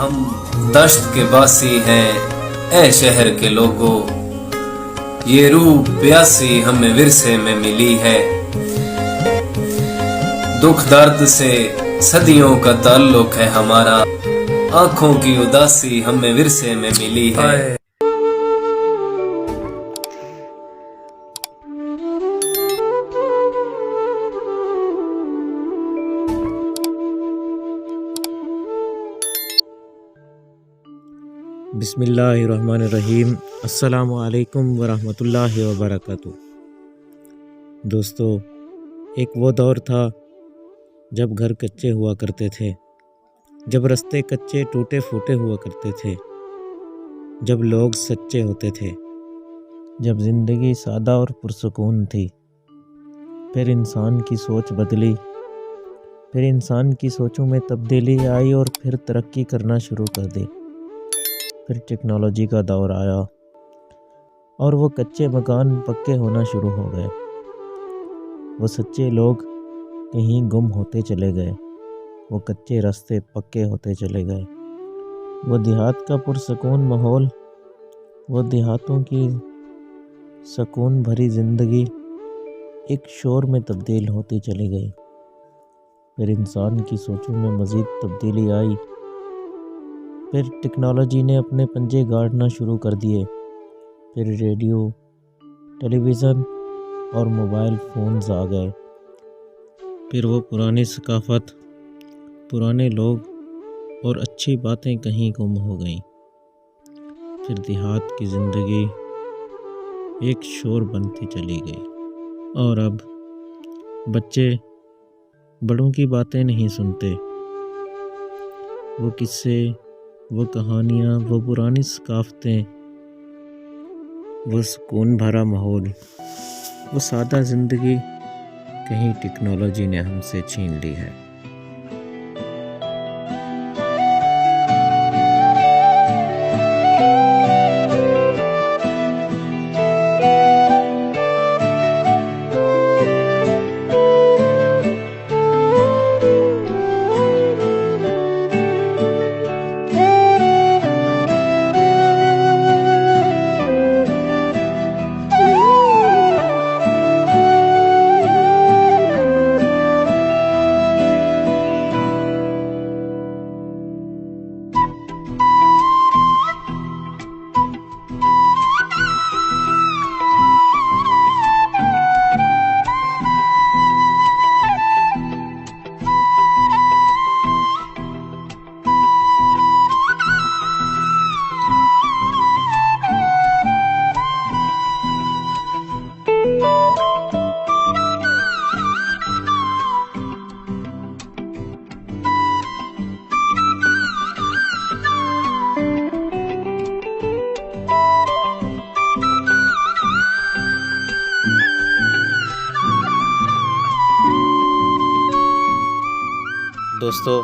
हम दश्त के बासी हैं ए शहर के लोगों, ये रूह प्यासी हमें विरसे में मिली है। दुख दर्द से सदियों का ताल्लुक है हमारा, आंखों की उदासी हमें विरसे में मिली है। बिस्मिल्लाहिर्रहमानिर्रहीम। अस्सलामु अलैकुम वरहमतुल्लाहि वबरकातुहू। दोस्तों, एक वो दौर था जब घर कच्चे हुआ करते थे, जब रास्ते कच्चे टूटे फूटे हुआ करते थे, जब लोग सच्चे होते थे, जब ज़िंदगी सादा और पुरसुकून थी। फिर इंसान की सोच बदली, फिर इंसान की सोचों में तब्दीली आई और फिर तरक्की करना शुरू कर दी। फिर टेक्नोलॉजी का दौर आया और वो कच्चे मकान पक्के होना शुरू हो गए। वो सच्चे लोग कहीं गुम होते चले गए, वो कच्चे रास्ते पक्के होते चले गए। वो देहात का पुरसकून माहौल, वो देहातों की सुकून भरी ज़िंदगी एक शोर में तब्दील होती चली गई। फिर इंसान की सोचों में मज़ीद तब्दीली आई। फिर टेक्नोलॉजी ने अपने पंजे गाड़ना शुरू कर दिए। फिर रेडियो, टेलीविज़न और मोबाइल फ़ोन्स आ गए। फिर वो पुरानी सकाफ़त, पुराने लोग और अच्छी बातें कहीं गुम हो गईं। फिर देहात की ज़िंदगी एक शोर बनती चली गई। और अब बच्चे बड़ों की बातें नहीं सुनते। वो किस्से, वो कहानियाँ, वो पुरानी सकाफ़तें, वो सुकून भरा माहौल, वो सादा ज़िंदगी कहीं टेक्नोलॉजी ने हमसे छीन ली है। दोस्तों,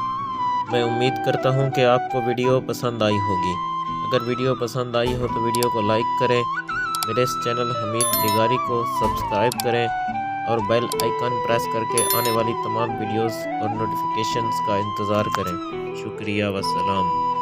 मैं उम्मीद करता हूँ कि आपको वीडियो पसंद आई होगी। अगर वीडियो पसंद आई हो तो वीडियो को लाइक करें, मेरे इस चैनल हमीद निगारी को सब्सक्राइब करें और बेल आइकन प्रेस करके आने वाली तमाम वीडियोस और नोटिफिकेशंस का इंतज़ार करें। शुक्रिया व सलाम।